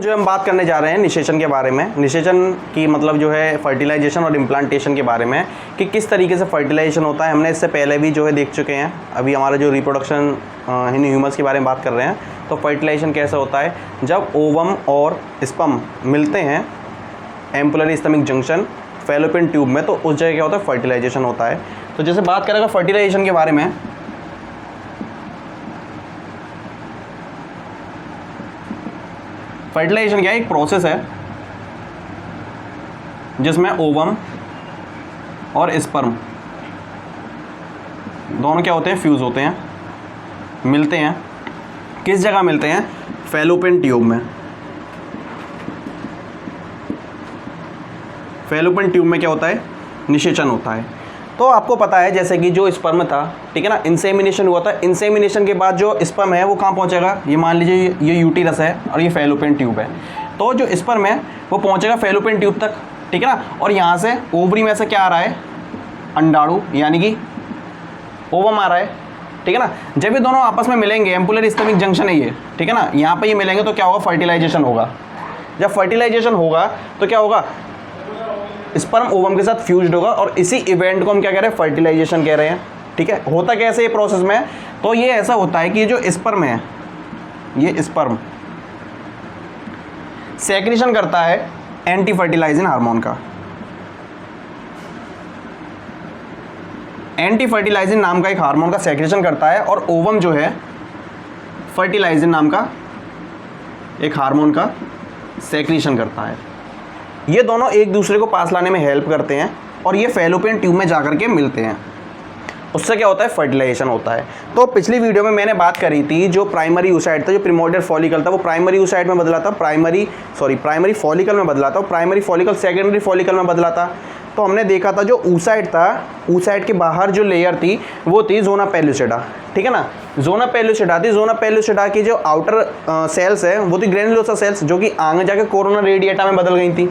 जो हम बात करने जा रहे हैं निषेचन के बारे में। निषेचन की मतलब जो है फर्टिलाइजेशन और इम्प्लांटेशन के बारे में कि किस तरीके से फर्टिलाइजेशन होता है। हमने इससे पहले भी जो है देख चुके हैं। अभी हमारा जो रिप्रोडक्शन इन ह्यूमंस के बारे में बात कर रहे हैं, तो फर्टिलाइजेशन कैसे होता है जब ओवम और स्पर्म मिलते हैं ampullary stomach junction fallopian tube में, तो उस जगह क्या होता है, फर्टिलाइजेशन होता है। तो जैसे बात करेगा फर्टिलाइजेशन के बारे में, फर्टिलाइजेशन क्या है, एक प्रोसेस है जिसमें ओवम और स्पर्म दोनों क्या होते हैं, फ्यूज होते हैं, मिलते हैं। किस जगह मिलते हैं, फैलोपियन ट्यूब में। फैलोपियन ट्यूब में क्या होता है, निषेचन होता है। तो आपको पता है जैसे कि जो स्पर्म था, ठीक है ना, इंसेमिनेशन हुआ था। इंसेमिनेशन के बाद जो स्पर्म है वो कहाँ पहुंचेगा, ये मान लीजिए ये यूटिरस है और ये फैलोपियन ट्यूब है। तो जो स्पर्म है वो पहुंचेगा फैलोपियन ट्यूब तक, ठीक है ना। और यहाँ से ओवरी में से क्या आ रहा है, अंडाणु यानी कि ओवम आ रहा है, ठीक है ना। जब ये दोनों आपस में मिलेंगे, एम्पुलरी स्टमक जंक्शन है ये, ठीक है ना, यहाँ पे ये मिलेंगे तो क्या होगा, फर्टिलाइजेशन होगा। जब फर्टिलाइजेशन होगा तो क्या होगा, स्पर्म ओवम के साथ फ्यूज्ड होगा और इसी इवेंट को हम क्या कह रहे हैं, फर्टिलाइजेशन कह रहे हैं, ठीक है। होता कैसे ये प्रोसेस में, तो ये ऐसा होता है कि जो स्पर्म है, ये स्पर्म सेक्रेशन करता है एंटी फर्टिलाइजिंग हार्मोन का। एंटी फर्टिलाइजिंग नाम का एक हार्मोन का सेक्रेशन करता है और ओवम जो है फर्टिलाइजिंग नाम का एक हार्मोन का सेक्रेशन करता है। ये दोनों एक दूसरे को पास लाने में हेल्प करते हैं और ये फैलोपियन ट्यूब में जाकर के मिलते हैं। उससे क्या होता है, फर्टिलाइजेशन होता है। तो पिछली वीडियो में मैंने बात करी थी, जो प्राइमरी oocyte था, जो प्रिमोर्डियल फॉलिकल था, वो प्राइमरी oocyte में बदला था, प्राइमरी फॉलिकल में बदला था, प्राइमरी फॉलिकल सेकेंडरी फॉलिकल में बदला था। तो हमने देखा था जो oocyte था, oocyte के बाहर जो लेयर थी वो थी ज़ोना पेल्लुसिडा, ठीक है ना। ज़ोना पेल्लुसिडा थी। ज़ोना पेल्लुसिडा की जो आउटर सेल्स है वो थी ग्रेनुलोसा सेल्स, जो कि आगे जाके कोरोना रेडिएटा में बदल गई थी।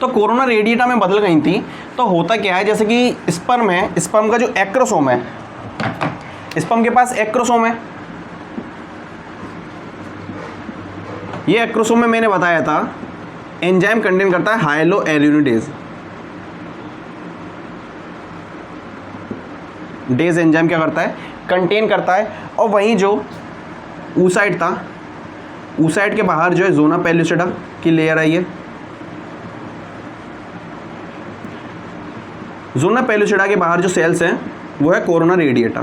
तो कोरोना रेडिएटा में बदल गई थी। तो होता क्या है, जैसे कि स्पर्म है, स्पर्म का जो एक्रोसोम है, स्पर्म के पास एक्रोसोम है। ये एक्रोसोम में मैंने बताया था एंजाइम कंटेन करता है हाइलोएल्यूनिडेज। डेज एंजाइम क्या करता है, कंटेन करता है। और वहीं जो oocyte था, oocyte के बाहर जो है ज़ोना पेल्लुसिडा की लेयर है, ये ज़ोना पेल्लुसिडा के बाहर जो सेल्स हैं वो है कोरोना रेडिएटा।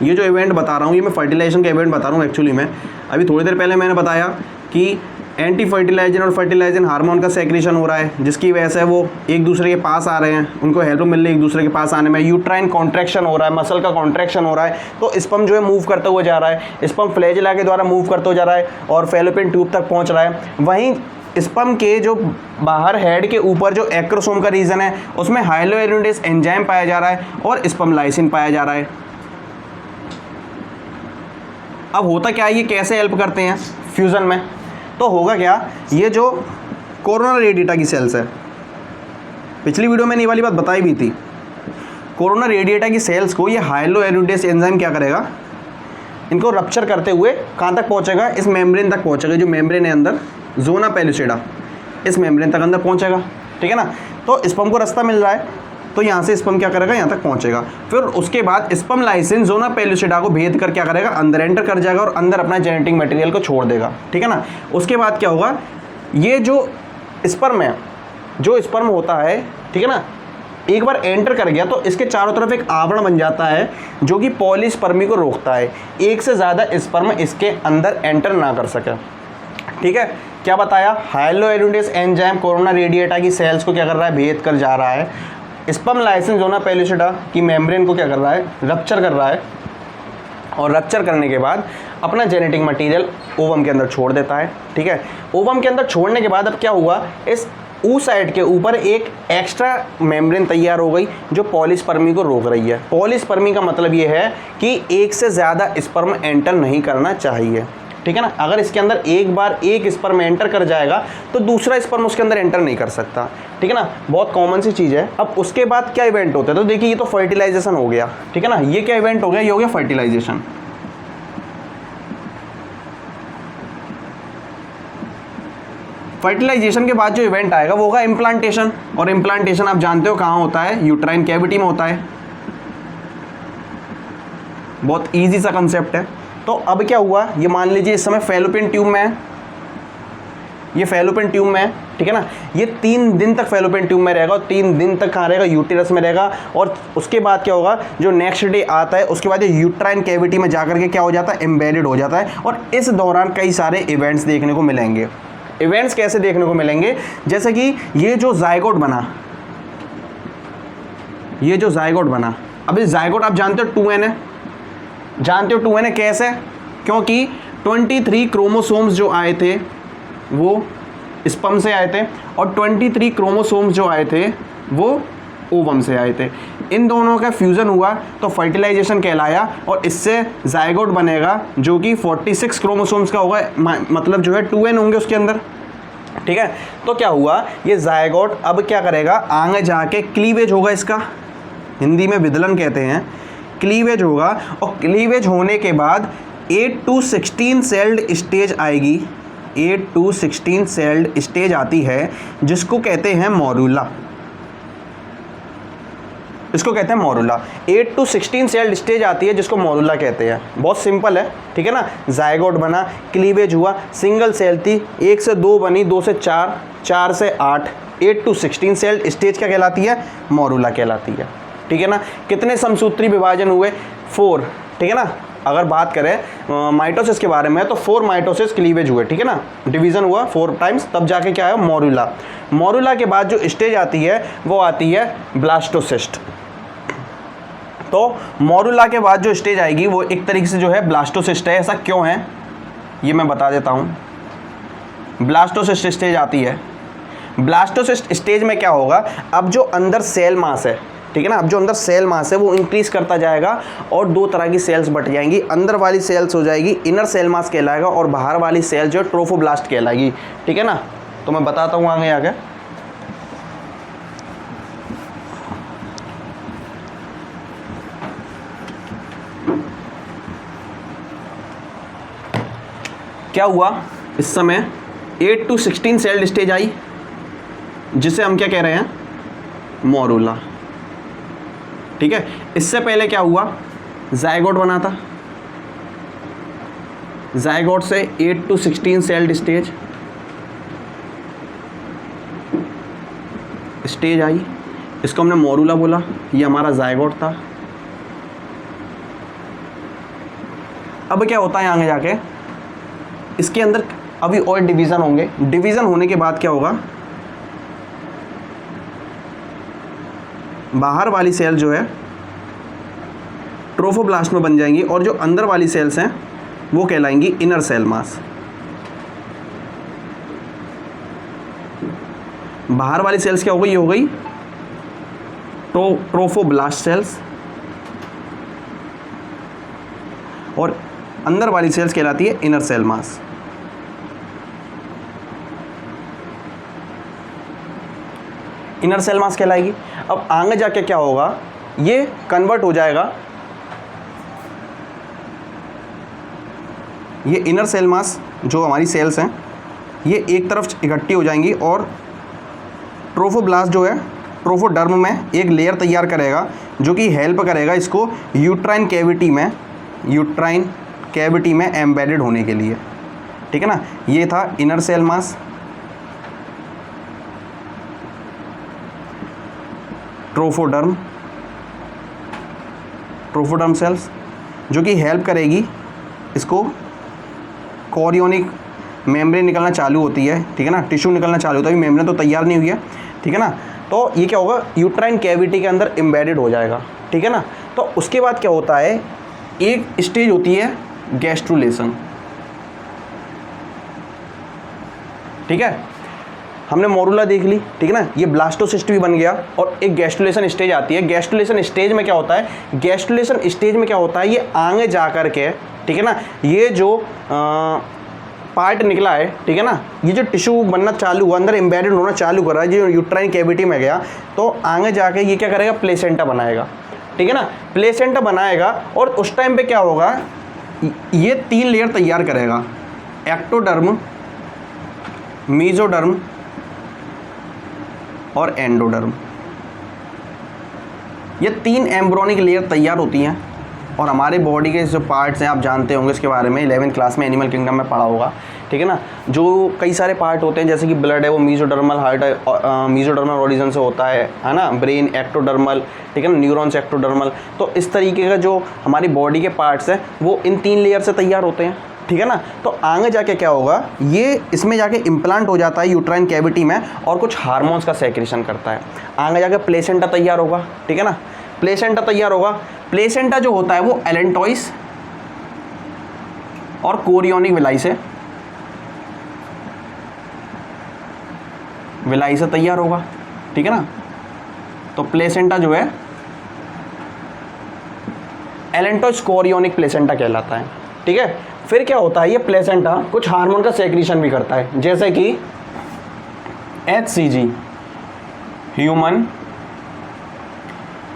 ये जो इवेंट बता रहा हूँ, ये मैं फर्टिलाइजेशन का इवेंट बता रहा हूँ एक्चुअली में। अभी थोड़ी देर पहले मैंने बताया कि एंटी फर्टिलाइजन और फर्टिलाइजन हार्मोन का सेक्रेशन हो रहा है, जिसकी वजह से वो एक दूसरे के पास आ रहे हैं, उनको हेल्प मिल रही है एक दूसरे के पास आने में। यूट्राइन कॉन्ट्रैक्शन हो रहा है, मसल का कॉन्ट्रैक्शन हो रहा है, तो स्पर्म जो है मूव करते हुए जा रहा है, स्पर्म फ्लैजेला के द्वारा मूव करते हुए जा रहा है और फैलोपियन ट्यूब तक पहुँच रहा है। वहीं स्पर्म के जो बाहर हेड के ऊपर जो एक्रोसोम का रीजन है, उसमें हाइलोएल्यूनिडेज एंजाइम पाया जा रहा है और स्पर्मलाइसिन पाया जा रहा है। अब होता क्या है, ये कैसे हेल्प करते हैं फ्यूजन में, तो होगा क्या, ये जो कोरोना रेडिएटा की सेल्स है, पिछली वीडियो में ये वाली बात बताई भी थी। कोरोना रेडिएटा की सेल्स को ये हाइलोएल्यूनिडेज एंजाइम क्या करेगा, इनको रप्चर करते हुए कहाँ तक पहुँचेगा, इस मेम्ब्रेन तक पहुँचेगा। जो मेम्ब्रेन है अंदर ज़ोना पेल्लुसिडा, इस मेम्ब्रेन तक अंदर पहुँचेगा, ठीक है ना। तो स्पर्म को रास्ता मिल रहा है, तो यहाँ से स्पर्म क्या करेगा, यहाँ तक पहुँचेगा। फिर उसके बाद स्पर्मलाइसिन ज़ोना पेल्लुसिडा को भेद कर क्या करेगा, अंदर एंटर कर जाएगा और अंदर अपना जेनेटिक मटेरियल को छोड़ देगा, ठीक है ना। उसके बाद क्या होगा, ये जो स्पर्म है, जो स्पर्म होता है, ठीक है ना, एक बार एंटर कर गया तो इसके चारों तरफ एक आवरण बन जाता है जो कि पॉलीस्पर्मी को रोकता है, एक से ज़्यादा स्पर्म इसके अंदर एंटर ना कर सके, ठीक है। क्या बताया, हाइलोएल्यूनिडेज एंजाइम कोरोना रेडिएटा की सेल्स को क्या कर रहा है, भेद कर जा रहा है। स्पर्मलाइसिन ज़ोना पेल्लुसिडा की मेम्ब्रेन को क्या कर रहा है, रप्चर कर रहा है और रप्चर करने के बाद अपना जेनेटिक मटेरियल ओवम के अंदर छोड़ देता है, ठीक है। ओवम के अंदर छोड़ने के बाद अब क्या हुआ, इस oocyte के ऊपर एक एक्स्ट्रा मेम्ब्रेन तैयार हो गई जो पॉलीस्पर्मी को रोक रही है। पॉलीस्पर्मी का मतलब ये है कि एक से ज़्यादा स्पर्म एंटर नहीं करना चाहिए, ठीक है ना। अगर इसके अंदर एक बार एक स्पर्म एंटर कर जाएगा तो दूसरा स्पर्म उसके अंदर एंटर नहीं कर सकता, ठीक है ना। बहुत कॉमन सी चीज़ है। अब उसके बाद क्या इवेंट होता है, तो देखिए ये तो फर्टिलाइजेशन हो गया, ठीक है ना। ये क्या इवेंट हो गया, ये हो गया फर्टिलाइजेशन। फर्टिलाइजेशन के बाद जो इवेंट आएगा वो होगा इम्प्लांटेशन, और इम्प्लांटेशन आप जानते हो कहाँ होता है, यूट्राइन कैविटी में होता है। बहुत इजी सा कंसेप्ट है। तो अब क्या हुआ, ये मान लीजिए इस समय फैलोपियन ट्यूब में है, ये फैलोपियन ट्यूब में है, ठीक है ना। ये 3 दिन तक फैलोपियन ट्यूब में रहेगा और 3 दिन तक कहाँ रहेगा, यूटेरस में रहेगा। और उसके बाद क्या होगा, जो नेक्स्ट डे आता है उसके बाद ये यूट्राइन कैविटी में जाकर के क्या हो जाता है, एम्बेडेड हो जाता है। और इस दौरान कई सारे इवेंट्स देखने को मिलेंगे। इवेंट्स कैसे देखने को मिलेंगे, जैसे कि ये जो जायगोट बना, ये जो जायगोट बना, अब इस जायगोट आप जानते हो 2n है, जानते हो 2n है कैसे, क्योंकि 23 क्रोमोसोम्स जो आए थे वो स्पर्म से आए थे और 23 क्रोमोसोम्स जो आए थे वो ओवम से आए थे। इन दोनों का फ्यूज़न हुआ तो फर्टिलाइजेशन कहलाया और इससे जायगोट बनेगा जो कि 46 क्रोमोसोम्स का होगा, मतलब जो है 2n होंगे उसके अंदर, ठीक है। तो क्या हुआ, ये जायगोट अब क्या करेगा, आगे जाके क्लीवेज होगा, इसका हिंदी में विदलन कहते हैं, क्लीवेज होगा। और क्लीवेज होने के बाद 8 to 16 सेल्ड स्टेज आएगी, 8 to 16 सेल्ड स्टेज आती है जिसको कहते हैं मॉरूला, इसको कहते हैं मॉरूला। 8 to 16 सेल्ड स्टेज आती है जिसको मॉरूला कहते हैं। बहुत सिंपल है, ठीक है ना। जायगोट बना, क्लीवेज हुआ, सिंगल सेल थी, 1 से 2 बनी, 2 से 4, 4 से 8, 8 to 16 सेल्ड स्टेज क्या कहलाती है, मॉरूला कहलाती है, ठीक है ना। कितने समसूत्री विभाजन हुए, 4, ठीक है ना। अगर बात करें माइटोसिस के बारे में तो 4 माइटोसिस क्लीवेज हुए, ठीक है ना, डिवीज़न हुआ 4 टाइम्स, तब जाके क्या है, मॉरूला। मॉरूला के बाद जो स्टेज आती है वो आती है ब्लास्टोसिस्ट। तो मॉरूला के बाद जो स्टेज आएगी वो एक तरीके से जो है ब्लास्टोसिस्ट है। ऐसा क्यों है ये मैं बता देता हूँ। ब्लास्टोसिस्ट स्टेज आती है, ब्लास्टोसिस्ट स्टेज में क्या होगा, अब जो अंदर सेल मास है, ठीक है ना, अब जो अंदर सेल मास है वो इंक्रीज करता जाएगा और 2 तरह की सेल्स बट जाएंगी। अंदर वाली सेल्स हो जाएगी इनर सेल मास कहलाएगा और बाहर वाली सेल जो ट्रोफोब्लास्ट कहलाएगी, ठीक है ना। तो मैं बताता हूँ आगे। क्या हुआ, इस समय 8 to 16 सेल्ड स्टेज आई जिसे हम क्या कह रहे हैं, मॉरूला, ठीक है। इससे पहले क्या हुआ, जायगोट बना था, जायगोट से 8 to 16 सेल्ड स्टेज आई, इसको हमने मॉरूला बोला, ये हमारा जायगोट था। अब क्या होता है आगे जाके, इसके अंदर अभी और डिवीज़न होंगे। डिवीज़न होने के बाद क्या होगा, बाहर वाली सेल जो है ट्रोफोब्लास्ट में बन जाएंगी और जो अंदर वाली सेल्स हैं वो कहलाएंगी इनर सेल मास। बाहर वाली सेल्स क्या हो गई, ये हो गई ट्रोफोब्लास्ट सेल्स और अंदर वाली सेल्स कहलाती है inner cell mass. Inner cell mass कहलाएगी। अब आगे जाके क्या होगा, ये कन्वर्ट हो जाएगा, ये इनर सेल मास जो हमारी सेल्स हैं ये एक तरफ इकट्ठी हो जाएंगी और ट्रोफोब्लास्ट जो है ट्रोफोडर्म में एक लेयर तैयार करेगा जो कि हेल्प करेगा इसको यूट्राइन कैविटी में एम्बेडेड होने के लिए, ठीक है ना। ये था इनर सेल मास, ट्रोफोडर्म सेल्स जो कि हेल्प करेगी इसको, कोरियोनिक मेम्ब्रेन निकलना चालू होती है, ठीक है ना, टिश्यू निकलना चालू होता है, मेम्ब्रेन तो तैयार नहीं हुई है, ठीक है ना। तो ये क्या होगा, यूट्राइन कैविटी के अंदर एम्बेडेड हो जाएगा, ठीक है ना। तो उसके बाद क्या होता है, एक स्टेज होती है गैस्ट्रुलेशन, ठीक है। हमने मॉरूला देख ली, ठीक है ना, ये ब्लास्टोसिस्ट भी बन गया और एक गैस्ट्रुलेशन स्टेज आती है। गैस्ट्रुलेशन स्टेज में क्या होता है, गैस्ट्रुलेशन स्टेज में क्या होता है, ये आगे जा कर के, ठीक है ना, ये जो पार्ट निकला है, ठीक है ना, ये जो टिश्यू बनना चालू हुआ, अंदर एम्बेडेड होना चालू करा, जो यूट्राइन कैविटी में गया, तो आगे जाके ये क्या करेगा, प्लेसेंटा बनाएगा, ठीक है ना, प्लेसेंटा बनाएगा। और उस टाइम पे क्या होगा, ये 3 लेयर तैयार करेगा, एक्टोडर्म, मीजोडर्म और एंडोडर्म, ये 3 एम्ब्रोनिक लेयर तैयार होती हैं। और हमारे बॉडी के जो पार्ट्स हैं आप जानते होंगे इसके बारे में, 11th क्लास में एनिमल किंगडम में पढ़ा होगा, ठीक है ना। जो कई सारे पार्ट होते हैं, जैसे कि ब्लड है वो मीजोडर्मल हार्ट मीजोडर्मल ओरिजिन से होता है ना। ब्रेन एक्टोडर्मल, ठीक है ना। Neurons ectodermal. तो इस तरीके का जो हमारी बॉडी के पार्ट्स हैं वो इन 3 लेयर से तैयार होते हैं, ठीक है ना। तो आगे जाके क्या होगा, ये इसमें जाके इम्प्लांट हो जाता है यूट्राइन कैविटी में और कुछ हार्मोन्स का सेक्रेशन करता है। आगे जाके प्लेसेंटा तैयार होगा, ठीक है ना। प्लेसेंटा तैयार होगा। प्लेसेंटा जो होता है वो एलेंटॉइस और कोरियोनिक विलाई से तैयार होगा, ठीक है ना। तो प्लेसेंटा जो है एलेंटॉइस कोरियोनिक प्लेसेंटा कहलाता है, ठीक है। फिर क्या होता है, ये प्लेसेंटा कुछ हार्मोन का सेक्रेशन भी करता है, जैसे कि HCG human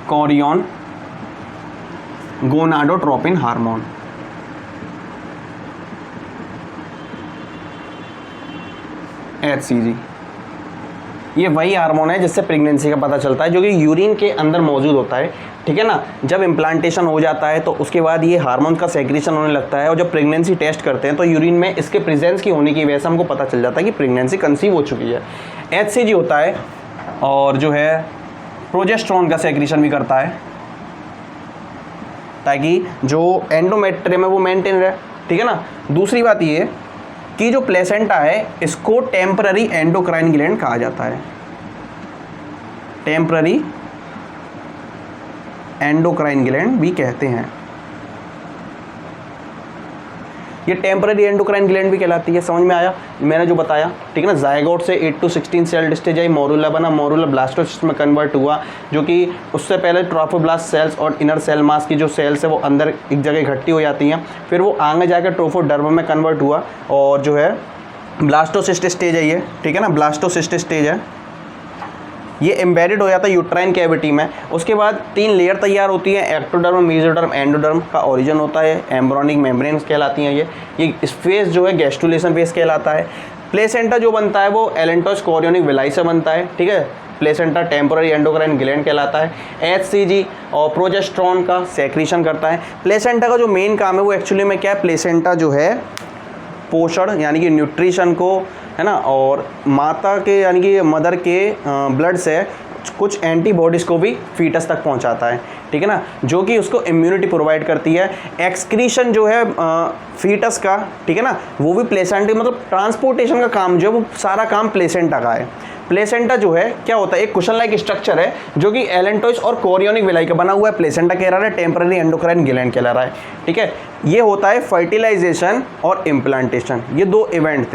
Korean gonadotropin hormone. HCG ये वही हार्मोन है जिससे प्रेगनेंसी का पता चलता है, जो कि यूरिन के अंदर मौजूद होता है, ठीक है ना। जब इम्प्लांटेशन हो जाता है तो उसके बाद ये हार्मोन का सेक्रेशन होने लगता है और जब प्रेगनेंसी टेस्ट करते हैं तो यूरिन में इसके प्रेजेंस की होने की वजह से हमको पता चल जाता है कि प्रेगनेंसी कंसीव हो चुकी है। HCG होता है और जो है प्रोजेस्टेरोन का सेक्रेशन भी करता है ताकि जो एंडोमेट्रियम है वो मेंटेन रहे, ठीक है ना। दूसरी बात ये कि जो प्लेसेंटा है इसको टेम्पररी एंडोक्राइन ग्लैंड कहा जाता है। टेम्पररी एंडोक्राइन ग्लैंड भी कहते हैं। ये टेम्पररी एंडोक्राइन ग्लैंड भी कहलाती है। समझ में आया मैंने जो बताया, ठीक है ना। जायगोट से 8 to 16 सेल स्टेज आई, मोरुला बना, मोरुला ब्लास्टोसिस्ट में कन्वर्ट हुआ, जो कि उससे पहले ट्रोफोब्लास्ट सेल्स और इनर सेल मास की जो सेल्स है वो अंदर एक जगह इकट्ठी हो जाती हैं। फिर वो आगे जाकर ट्रोफोडर्मा में कन्वर्ट हुआ और जो है ब्लास्टोसिस्ट स्टेज है ये, ठीक है ना। ब्लास्टोसिस्ट स्टेज है, ये एम्बेडेड हो जाता है यूट्राइन कैविटी में। उसके बाद 3 लेयर तैयार होती है, एक्टोडर्म, मेसोडर्म, एंडोडर्म का ओरिजिन होता है। एम्ब्रोनिक मेम्ब्रेन्स कहलाती हैं ये स्पेस जो है गैस्ट्रुलेशन फेस कहलाता है। प्लेसेंटा जो बनता है वो एलेंटोस कोरियोनिक विलाई से बनता है, ठीक है। प्लेसेंटा टेम्पोररी एंडोक्राइन ग्लैंड कहलाता है। HCG और प्रोजेस्टेरोन का सेक्रेशन करता है। प्लेसेंटा का जो मेन काम है वो एक्चुअली में क्या है, प्लेसेंटा जो है पोषण यानी कि न्यूट्रिशन को, है ना, और माता के यानी कि मदर के ब्लड से कुछ एंटीबॉडीज़ को भी फीटस तक पहुंचाता है, ठीक है ना, जो कि उसको इम्यूनिटी प्रोवाइड करती है। एक्सक्रीशन जो है फीटस का, ठीक है ना, वो भी प्लेसेंटा, मतलब ट्रांसपोर्टेशन का काम जो है वो सारा काम प्लेसेंटा का है। प्लेसेंटा जो है क्या होता है, एक कुशन लाइक स्ट्रक्चर है जो कि एलेंटोइस और कोरियोनिक विलाई का बना हुआ है। प्लेसेंटा कह रहा है, टेम्पररी एंडोक्राइन ग्लैंड कहला रहा है, ठीक है। ये होता है फर्टिलाइजेशन और इम्प्लांटेशन, ये 2 इवेंट थे।